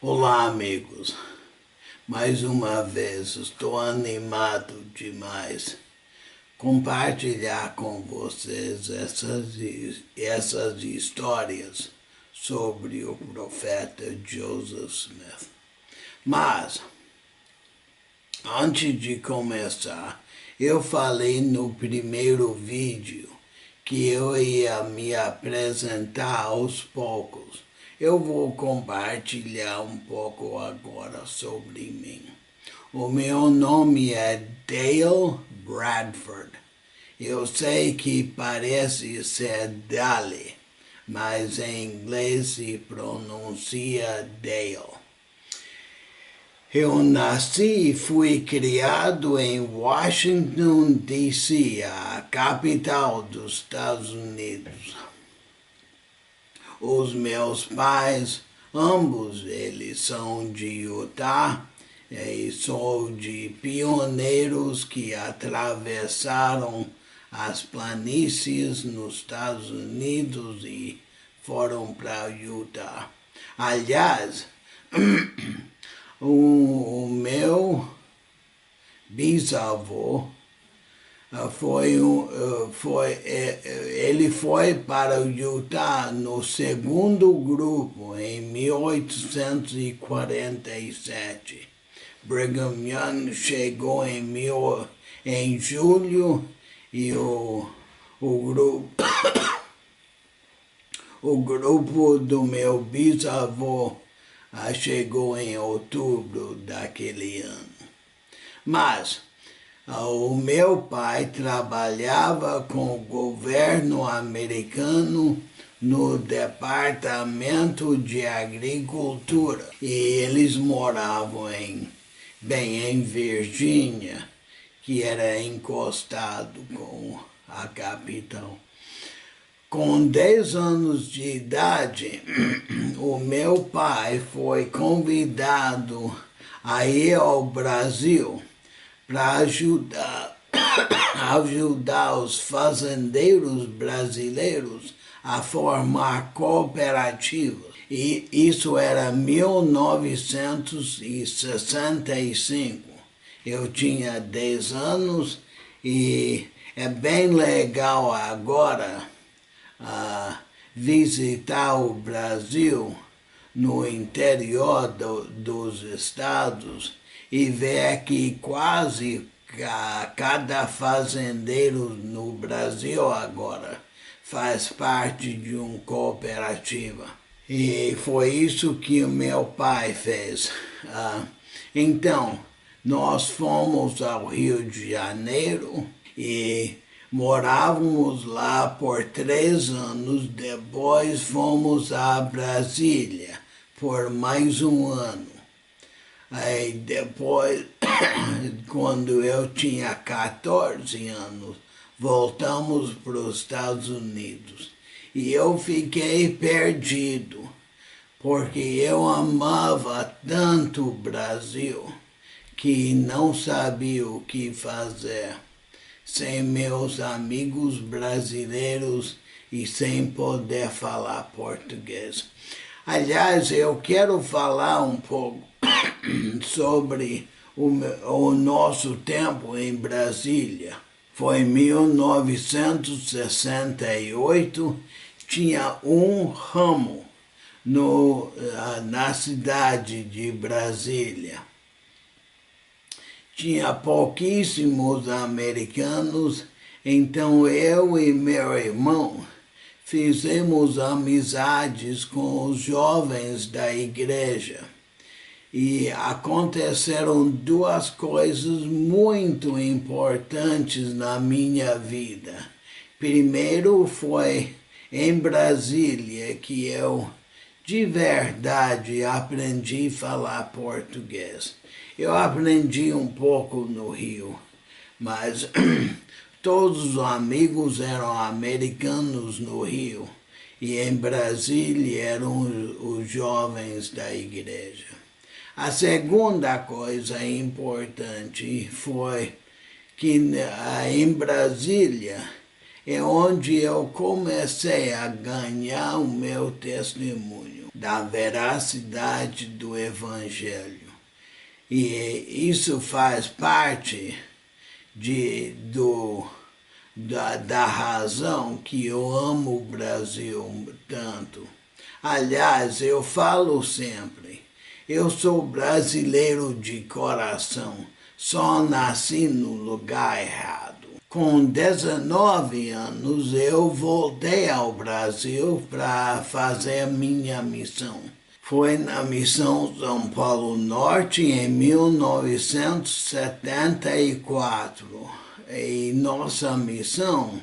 Olá, amigos. Mais uma vez estou animado demais compartilhar com vocês essas histórias sobre o profeta Joseph Smith. Mas, antes de começar, eu falei no primeiro vídeo que eu ia me apresentar aos poucos. Eu vou compartilhar um pouco agora sobre mim. O meu nome é Dale Bradford. Eu sei que parece ser Dale, mas em inglês se pronuncia Dale. Eu nasci e fui criado em Washington, D.C., a capital dos Estados Unidos. Os meus pais, ambos eles são de Utah, e sou de pioneiros que atravessaram as planícies nos Estados Unidos e foram para Utah. Aliás, o meu bisavô ele foi para o Utah no segundo grupo em 1847. Brigham Young chegou em julho e o grupo do meu bisavô chegou em outubro daquele ano. Mas o meu pai trabalhava com o governo americano no Departamento de Agricultura e eles moravam em Virgínia, que era encostado com a capital. Com 10 anos de idade, o meu pai foi convidado a ir ao Brasil para ajudar os fazendeiros brasileiros a formar cooperativas. E isso era 1965. Eu tinha 10 anos e é bem legal agora visitar o Brasil no interior dos estados e ver que quase cada fazendeiro no Brasil agora faz parte de uma cooperativa. E foi isso que o meu pai fez. Então, nós fomos ao Rio de Janeiro e morávamos lá por 3 anos. Depois fomos a Brasília por mais um ano. Aí depois, quando eu tinha 14 anos, voltamos para os Estados Unidos. E eu fiquei perdido, porque eu amava tanto o Brasil que não sabia o que fazer sem meus amigos brasileiros e sem poder falar português. Aliás, eu quero falar um pouco sobre o nosso tempo em Brasília. Foi em 1968, tinha um ramo na cidade de Brasília. Tinha pouquíssimos americanos, então eu e meu irmão fizemos amizades com os jovens da igreja. E aconteceram 2 coisas muito importantes na minha vida. Primeiro foi em Brasília que eu, de verdade, aprendi a falar português. Eu aprendi um pouco no Rio, mas todos os amigos eram americanos no Rio. E em Brasília eram os jovens da igreja. A segunda coisa importante foi que em Brasília é onde eu comecei a ganhar o meu testemunho da veracidade do Evangelho. E isso faz parte da razão que eu amo o Brasil tanto. Aliás, eu falo sempre, eu sou brasileiro de coração, só nasci no lugar errado. Com 19 anos, eu voltei ao Brasil para fazer minha missão. Foi na Missão São Paulo Norte em 1974. E nossa missão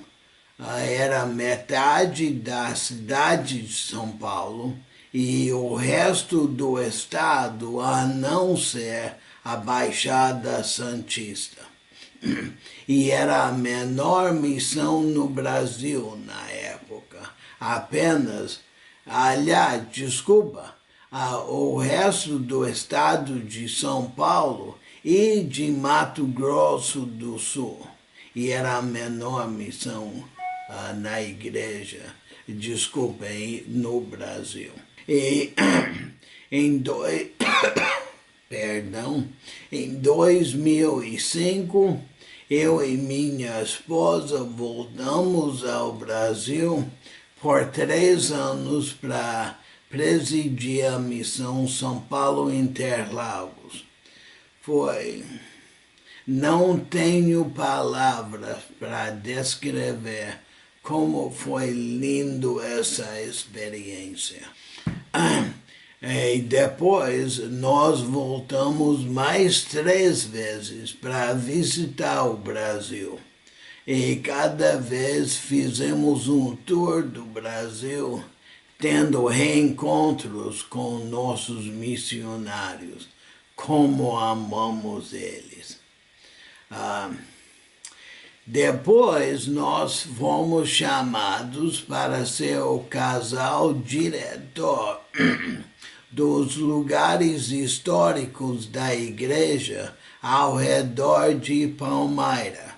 era metade da cidade de São Paulo e o resto do estado, a não ser a Baixada Santista. E era a menor missão no Brasil na época. O resto do estado de São Paulo e de Mato Grosso do Sul. E era a menor missão na igreja, no Brasil. E em 2005, eu e minha esposa voltamos ao Brasil por 3 anos para presidir a missão São Paulo Interlagos. Não tenho palavras para descrever como foi lindo essa experiência. E depois nós voltamos mais 3 vezes para visitar o Brasil. E cada vez fizemos um tour do Brasil, tendo reencontros com nossos missionários, como amamos eles. Depois nós fomos chamados para ser o casal diretor dos lugares históricos da igreja ao redor de Palmyra.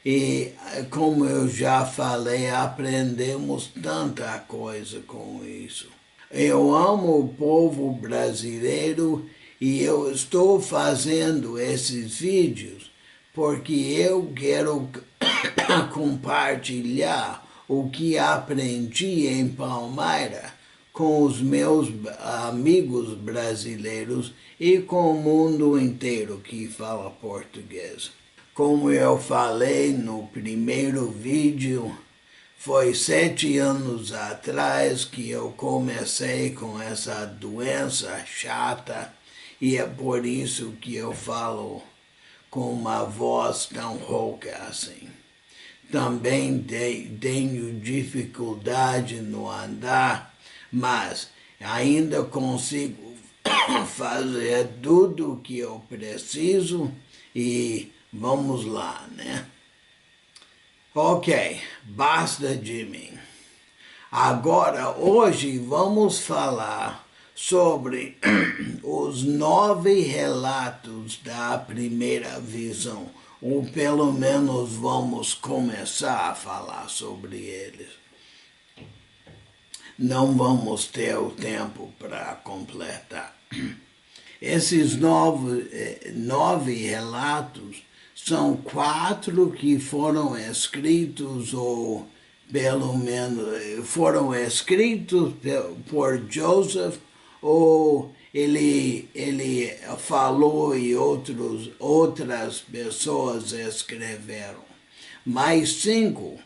E, como eu já falei, aprendemos tanta coisa com isso. Eu amo o povo brasileiro e eu estou fazendo esses vídeos porque eu quero compartilhar o que aprendi em Palmyra com os meus amigos brasileiros e com o mundo inteiro que fala português. Como eu falei no primeiro vídeo, foi 7 anos atrás que eu comecei com essa doença chata e é por isso que eu falo com uma voz tão rouca assim. Também tenho dificuldade no andar, mas ainda consigo fazer tudo o que eu preciso e vamos lá, né? Ok, basta de mim. Agora, hoje vamos falar sobre os 9 relatos da primeira visão, ou pelo menos vamos começar a falar sobre eles. Não vamos ter o tempo para completar. Esses 9 relatos são 4 que foram escritos, ou pelo menos foram escritos por Joseph, ou ele falou e outras pessoas escreveram. Mais 5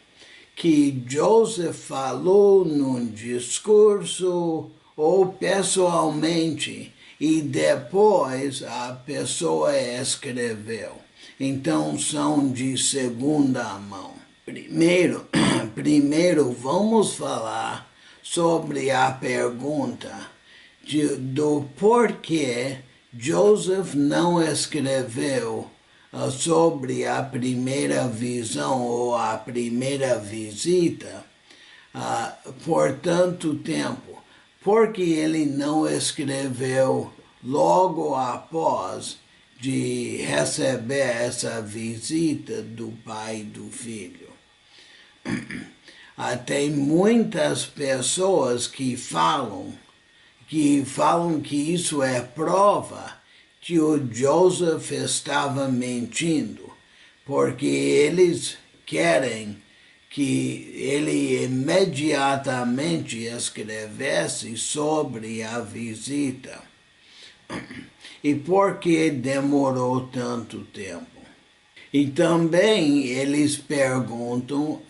que Joseph falou num discurso ou pessoalmente e depois a pessoa escreveu. Então são de segunda mão. Primeiro vamos falar sobre a pergunta do porquê Joseph não escreveu sobre a primeira visão ou a primeira visita por tanto tempo. Porque ele não escreveu logo após de receber essa visita do pai e do filho. Tem muitas pessoas que falam que falam que isso é prova que o Joseph estava mentindo, porque eles querem que ele imediatamente escrevesse sobre a visita. E por que demorou tanto tempo? E também eles perguntam,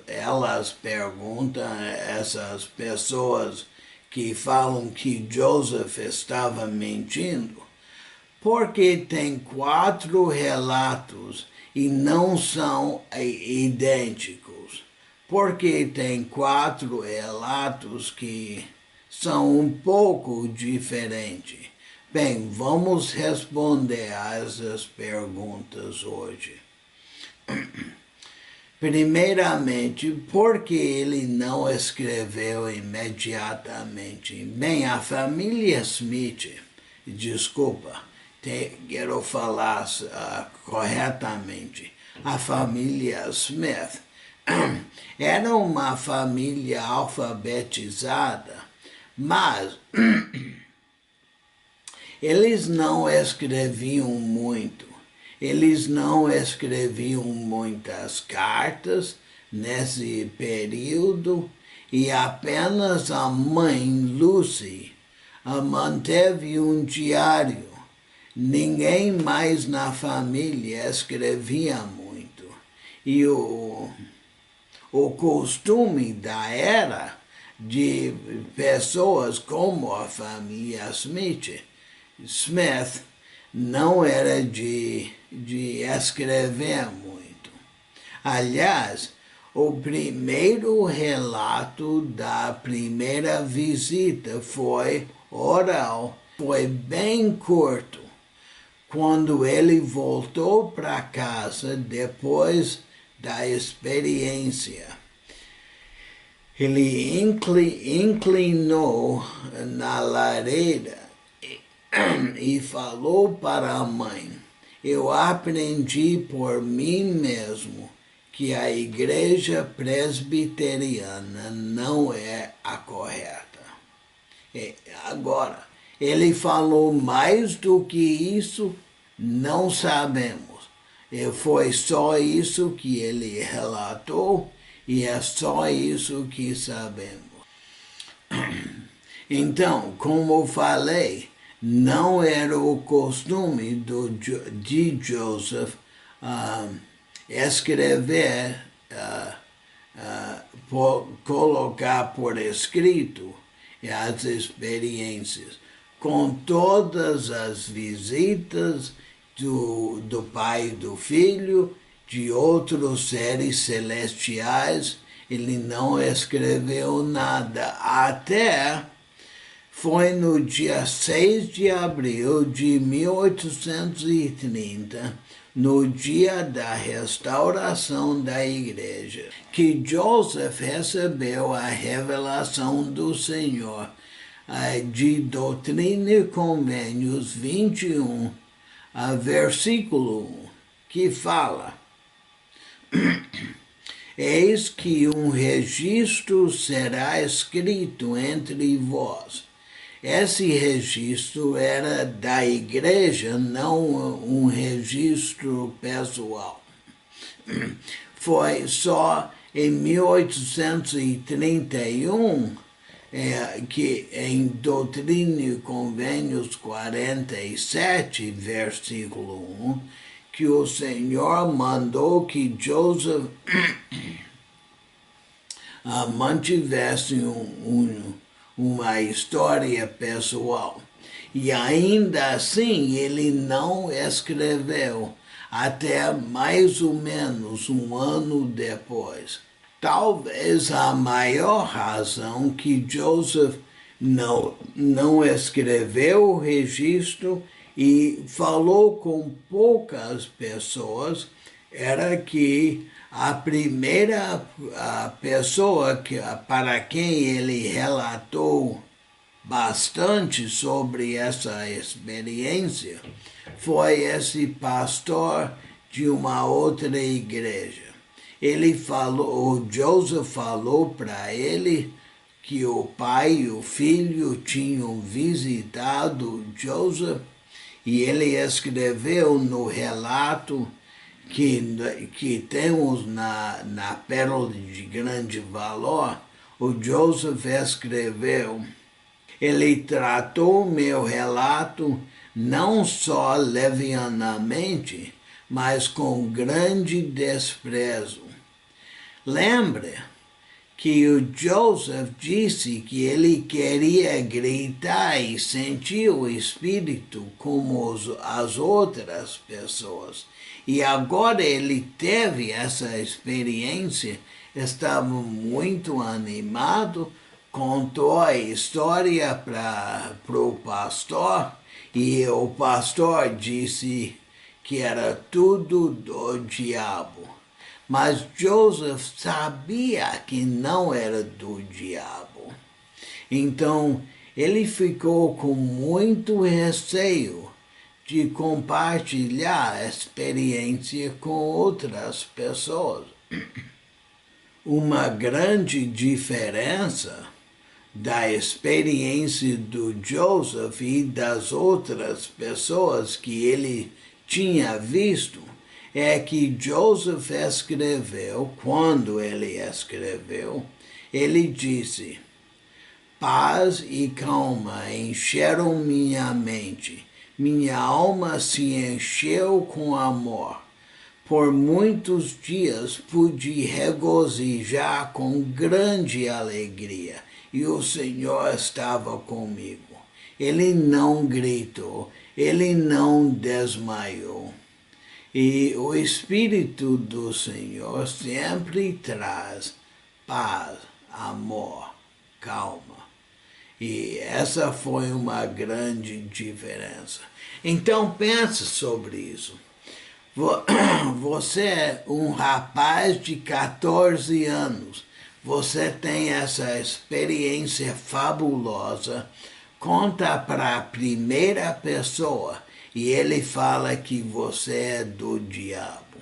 elas perguntam, essas pessoas que falam que Joseph estava mentindo, porque tem 4 relatos e não são idênticos. Porque tem 4 relatos que são um pouco diferentes. Bem, vamos responder a essas perguntas hoje. Primeiramente, por que ele não escreveu imediatamente? Bem, a família Smith, desculpa, quero falar corretamente, a família Smith era uma família alfabetizada, mas eles não escreviam muito. Eles não escreviam muitas cartas nesse período e apenas a mãe, Lucy, manteve um diário. Ninguém mais na família escrevia muito. E o costume da era de pessoas como a família Smith não era de escrever muito. Aliás, o primeiro relato da primeira visita foi oral, foi bem curto. Quando ele voltou para casa depois da experiência, ele inclinou na lareira e falou para a mãe: eu aprendi por mim mesmo que a igreja presbiteriana não é a correta. Agora, ele falou mais do que isso, não sabemos. Foi só isso que ele relatou e é só isso que sabemos. Então, como falei, não era o costume de Joseph escrever, colocar por escrito as experiências, com todas as visitas do pai e do filho, de outros seres celestiais. Ele não escreveu nada até foi no dia 6 de abril de 1830, no dia da restauração da igreja, que Joseph recebeu a revelação do Senhor de Doutrina e Convênios 21, versículo 1, que fala: eis que um registro será escrito entre vós. Esse registro era da igreja, não um registro pessoal. Foi só em 1831 que em Doutrina e Convênios 47, versículo 1, que o Senhor mandou que Joseph mantivesse uma história pessoal. E ainda assim ele não escreveu até mais ou menos um ano depois. Talvez a maior razão que Joseph não escreveu o registro e falou com poucas pessoas era que a primeira pessoa para quem ele relatou bastante sobre essa experiência foi esse pastor de uma outra igreja. O Joseph falou para ele que o pai e o filho tinham visitado Joseph, e ele escreveu no relato que temos na Pérola de Grande Valor. O Joseph escreveu: ele tratou meu relato não só levianamente, mas com grande desprezo. Lembre que o Joseph disse que ele queria gritar e sentir o Espírito como as outras pessoas. E agora ele teve essa experiência, estava muito animado, contou a história para o pastor, e o pastor disse que era tudo do diabo. Mas Joseph sabia que não era do diabo. Então ele ficou com muito receio de compartilhar a experiência com outras pessoas. Uma grande diferença da experiência do Joseph e das outras pessoas que ele tinha visto é que Joseph escreveu, quando ele escreveu, ele disse: paz e calma encheram minha mente, minha alma se encheu com amor. Por muitos dias pude regozijar com grande alegria, e o Senhor estava comigo. Ele não gritou, ele não desmaiou. E o Espírito do Senhor sempre traz paz, amor, calma. E essa foi uma grande diferença. Então pense sobre isso. Você é um rapaz de 14 anos. Você tem essa experiência fabulosa. Conta para a primeira pessoa e ele fala que você é do diabo.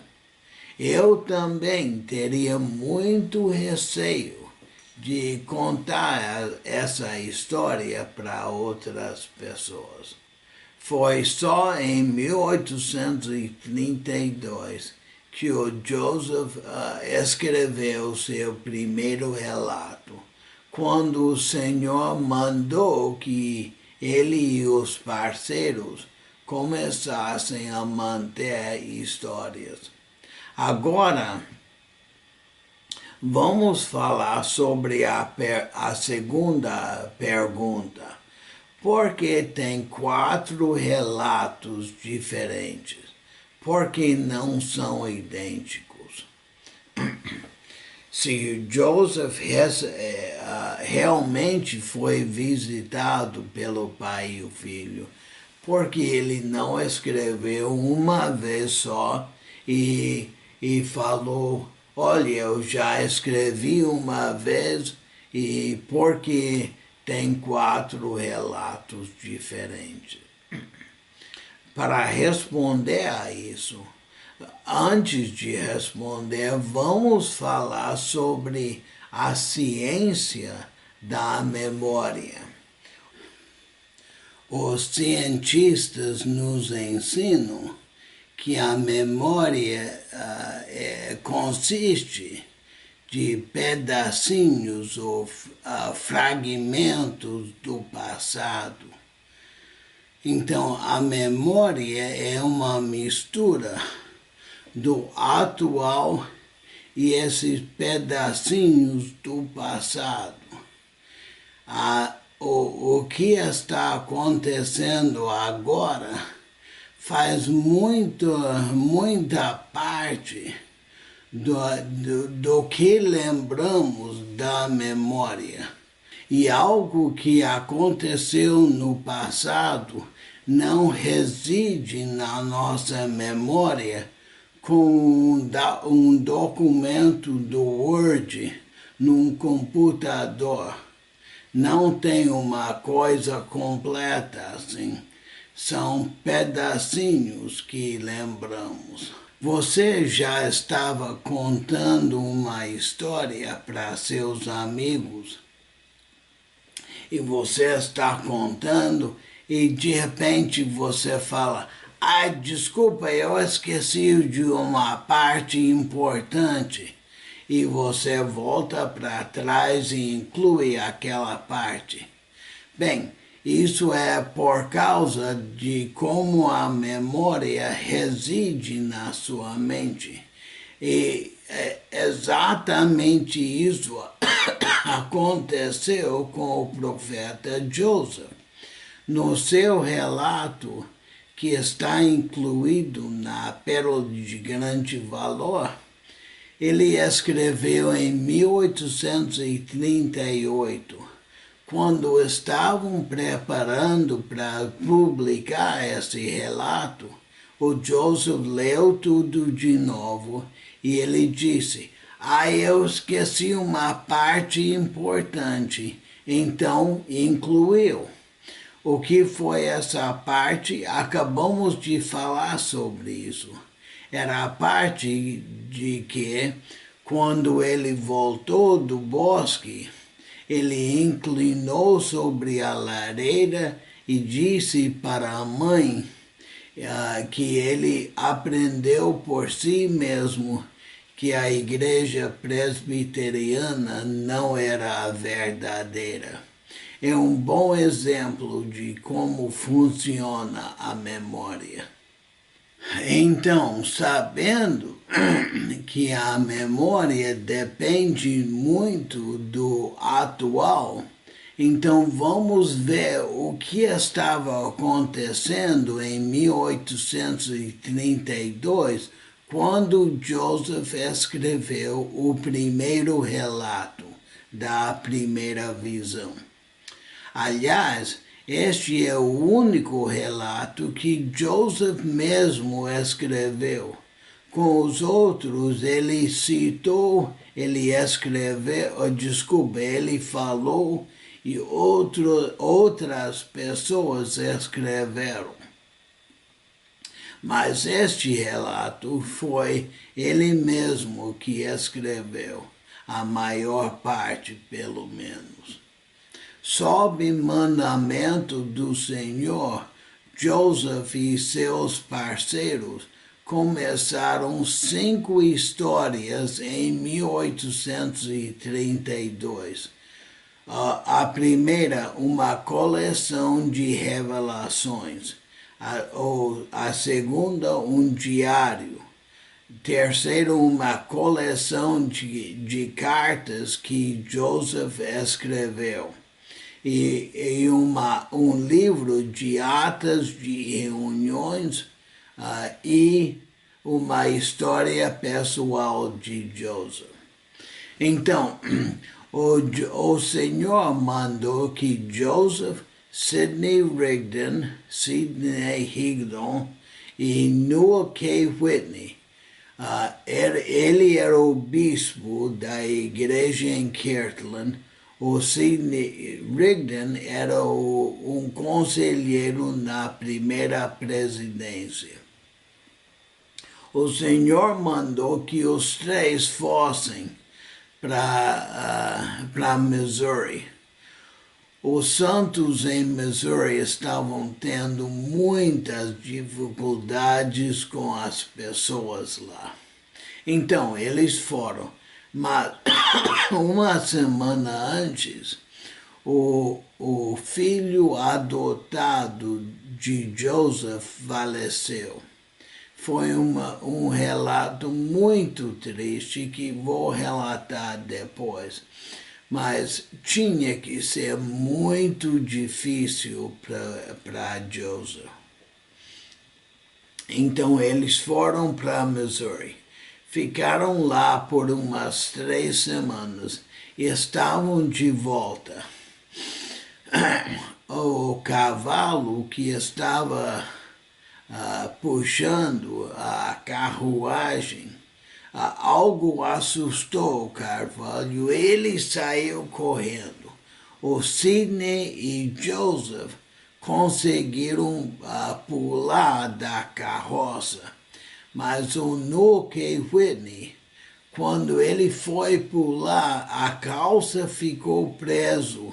Eu também teria muito receio de contar essa história para outras pessoas. Foi só em 1832 que o Joseph escreveu seu primeiro relato, quando o Senhor mandou que ele e os parceiros começassem a manter histórias. Agora, vamos falar sobre a segunda pergunta. Por que tem 4 relatos diferentes? Por que não são idênticos? Se Joseph realmente foi visitado pelo pai e o filho, porque ele não escreveu uma vez só e falou: olha, eu já escrevi uma vez, e porque tem 4 relatos diferentes. Para responder a isso, antes de responder, vamos falar sobre a ciência da memória. Os cientistas nos ensinam que a memória consiste de pedacinhos ou fragmentos do passado. Então, a memória é uma mistura do atual e esses pedacinhos do passado. O que está acontecendo agora faz muita parte do que lembramos da memória. E algo que aconteceu no passado não reside na nossa memória com um documento do Word num computador. Não tem uma coisa completa assim. São pedacinhos que lembramos. Você já estava contando uma história para seus amigos e você está contando e de repente você fala: "Ai, desculpa, eu esqueci de uma parte importante." E você volta para trás e inclui aquela parte. Bem, isso é por causa de como a memória reside na sua mente. E é exatamente isso aconteceu com o profeta Joseph. No seu relato, que está incluído na Pérola de Grande Valor, ele escreveu em 1838, quando estavam preparando para publicar esse relato, o Joseph leu tudo de novo e ele disse: eu esqueci uma parte importante, então incluiu. O que foi essa parte? Acabamos de falar sobre isso. Era a parte de que, quando ele voltou do bosque, ele inclinou sobre a lareira e disse para a mãe que ele aprendeu por si mesmo que a igreja presbiteriana não era a verdadeira. É um bom exemplo de como funciona a memória. Então, sabendo que a memória depende muito do atual, então vamos ver o que estava acontecendo em 1832, quando Joseph escreveu o primeiro relato da primeira visão. Aliás, este é o único relato que Joseph mesmo escreveu. Com os outros, ele citou, ele falou e outras pessoas escreveram. Mas este relato foi ele mesmo que escreveu, a maior parte, pelo menos. Sob mandamento do Senhor, Joseph e seus parceiros começaram 5 histórias em 1832. A primeira, uma coleção de revelações. A segunda, um diário. Terceiro, uma coleção de cartas que Joseph escreveu. E um livro de atas de reuniões e uma história pessoal de Joseph. Então, o Senhor mandou que Joseph, Sidney Rigdon e Newell K. Whitney, ele era o bispo da igreja em Kirtland. O Sidney Rigdon era um conselheiro na primeira presidência. O Senhor mandou que os 3 fossem para Missouri. Os santos em Missouri estavam tendo muitas dificuldades com as pessoas lá. Então, eles foram. Mas uma semana antes, o filho adotado de Joseph faleceu. Foi um relato muito triste que vou relatar depois, mas tinha que ser muito difícil para Joseph. Então eles foram para Missouri. Ficaram lá por umas 3 semanas e estavam de volta. O cavalo que estava puxando a carruagem, algo assustou o cavalo, ele saiu correndo. O Sidney e Joseph conseguiram pular da carroça, mas o Newell K. Whitney, quando ele foi pular, a calça ficou preso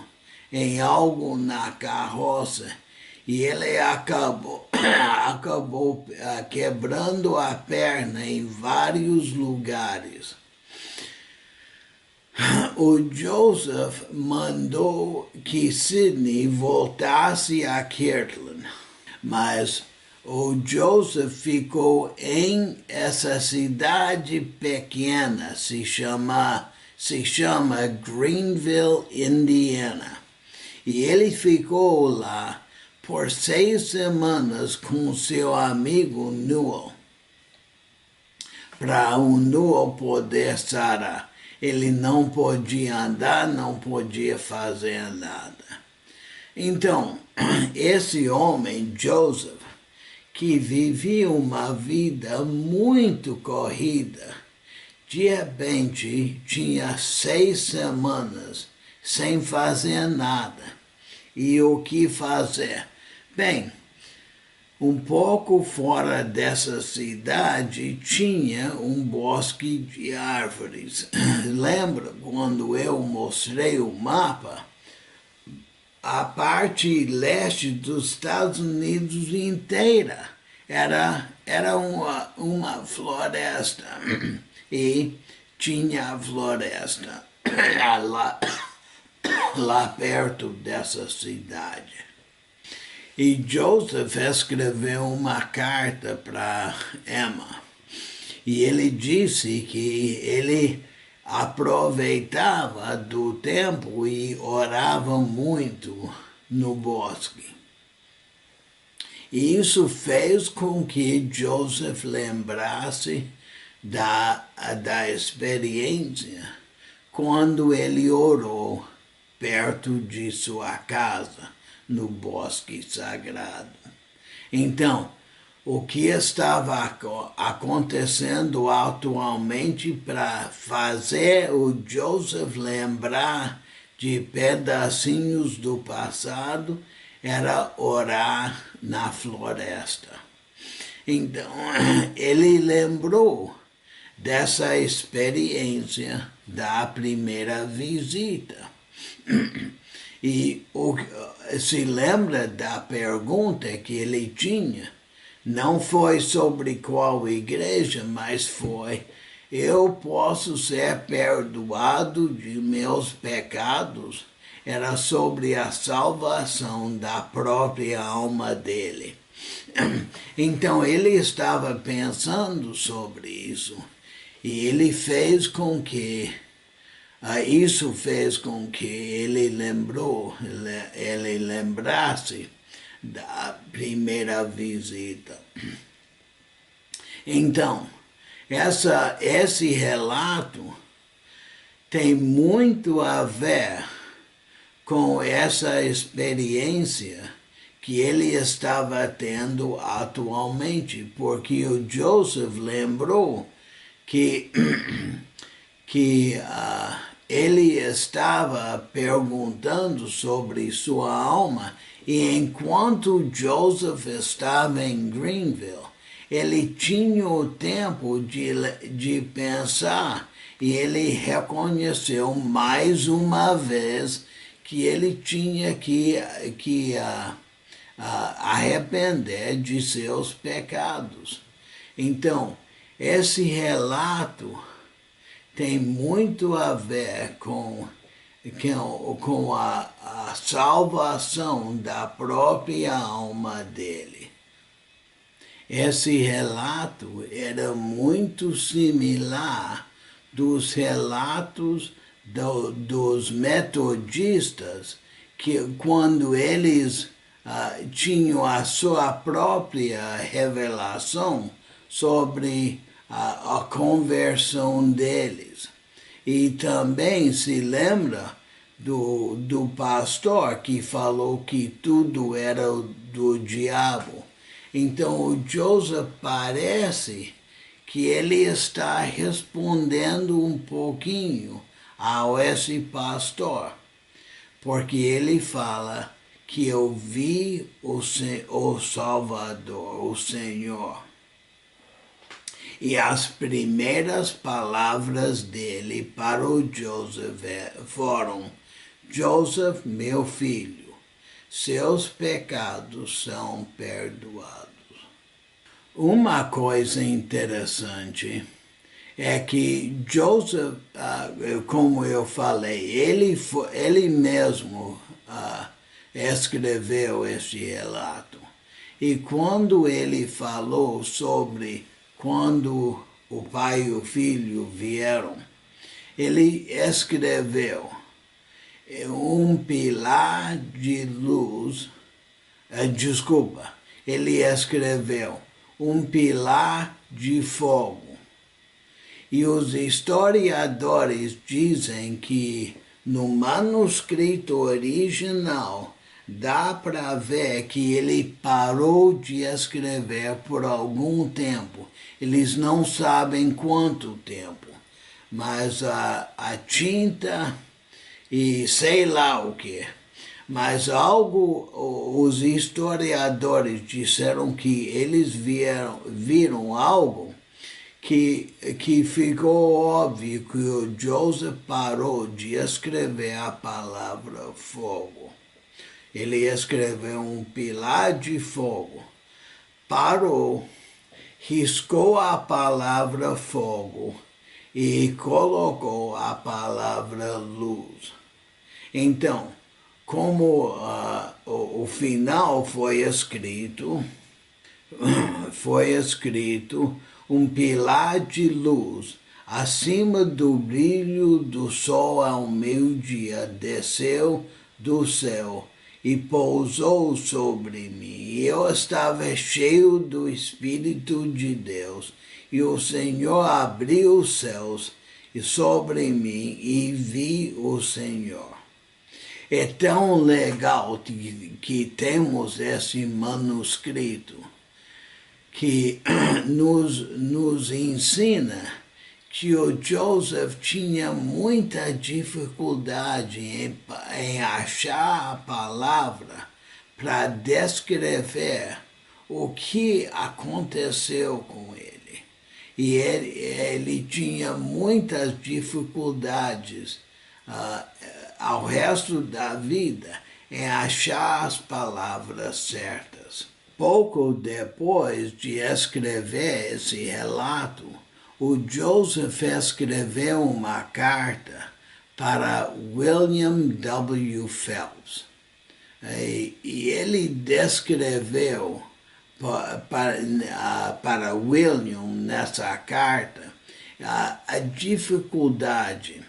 em algo na carroça e ele acabou quebrando a perna em vários lugares. O Joseph mandou que Sidney voltasse a Kirtland, mas o Joseph ficou em essa cidade pequena, se chama Greenville, Indiana. E ele ficou lá por 6 semanas com seu amigo Newell, para o Newell poder sarar. Ele não podia andar, não podia fazer nada. Então, esse homem, Joseph, que vivia uma vida muito corrida, de repente tinha 6 semanas sem fazer nada. E o que fazer? Bem, um pouco fora dessa cidade tinha um bosque de árvores. Lembra quando eu mostrei o mapa? A parte leste dos Estados Unidos inteira era uma floresta. E tinha a floresta lá perto dessa cidade. E Joseph escreveu uma carta para Emma. E ele disse que ele aproveitava do tempo e orava muito no bosque. E isso fez com que Joseph lembrasse da experiência quando ele orou perto de sua casa, no bosque sagrado. Então, o que estava acontecendo atualmente para fazer o Joseph lembrar de pedacinhos do passado era orar na floresta. Então, ele lembrou dessa experiência da primeira visita. E se lembra da pergunta que ele tinha? Não foi sobre qual igreja, mas foi: eu posso ser perdoado de meus pecados? Era sobre a salvação da própria alma dele. Então ele estava pensando sobre isso. E ele fez com que isso fez com que ele lembrasse da primeira visita. Então, esse relato tem muito a ver com essa experiência que ele estava tendo atualmente, porque o Joseph lembrou que ele estava perguntando sobre sua alma, e enquanto Joseph estava em Greenville, ele tinha o tempo de pensar, e ele reconheceu mais uma vez que ele tinha que arrepender de seus pecados. Então, esse relato tem muito a ver com a salvação da própria alma dele. Esse relato era muito similar dos relatos dos metodistas, que quando eles tinham a sua própria revelação sobre a conversão deles. E também se lembra do pastor que falou que tudo era do diabo. Então o Joseph parece que ele está respondendo um pouquinho a esse pastor, porque ele fala que eu vi o Salvador, o Senhor. E as primeiras palavras dele para o Joseph foram: Joseph, meu filho, seus pecados são perdoados. Uma coisa interessante é que Joseph, como eu falei, ele mesmo escreveu este relato. E quando ele falou sobre quando o pai e o filho vieram, ele escreveu um pilar de luz, ele escreveu um pilar de fogo. E os historiadores dizem que no manuscrito original dá para ver que ele parou de escrever por algum tempo. Eles não sabem quanto tempo, mas a tinta e sei lá o que. Mas os historiadores disseram que eles viram algo que ficou óbvio que o Joseph parou de escrever a palavra fogo. Ele escreveu um pilar de fogo, parou, riscou a palavra fogo e colocou a palavra luz. Então, como o final foi escrito um pilar de luz acima do brilho do sol ao meio-dia, desceu do céu e pousou sobre mim. E eu estava cheio do Espírito de Deus, e o Senhor abriu os céus sobre mim, e vi o Senhor. É tão legal que temos esse manuscrito que nos ensina que o Joseph tinha muita dificuldade em achar a palavra para descrever o que aconteceu com ele. E ele tinha muitas dificuldades ao resto da vida em achar as palavras certas. Pouco depois de escrever esse relato, o Joseph escreveu uma carta para William W. Phelps. E ele descreveu para William nessa carta a dificuldade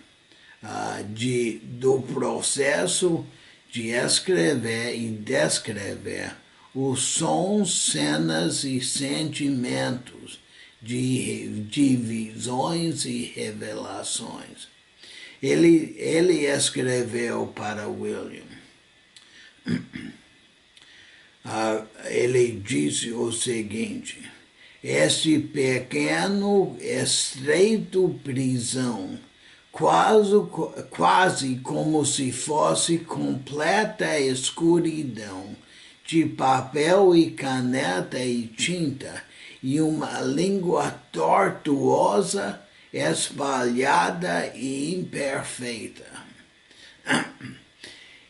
do processo de escrever e descrever os sons, cenas e sentimentos de visões e revelações. Ele escreveu para William. Ele disse o seguinte: este pequeno, estreito prisão, quase como se fosse completa escuridão, de papel e caneta e tinta, e uma língua tortuosa, espalhada e imperfeita.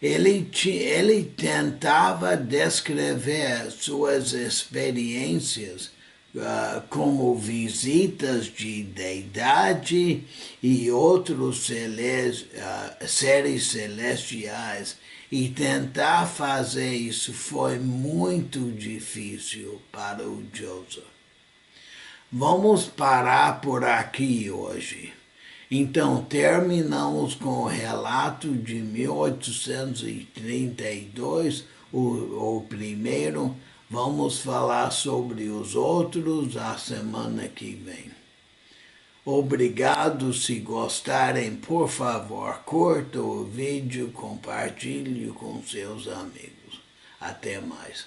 Ele tentava descrever suas experiências como visitas de deidade e outros seres celestiais, e tentar fazer isso foi muito difícil para o Joseph. Vamos parar por aqui hoje. Então, terminamos com o relato de 1832, o primeiro. Vamos falar sobre os outros a semana que vem. Obrigado. Se gostarem, por favor, curta o vídeo, compartilhe com seus amigos. Até mais.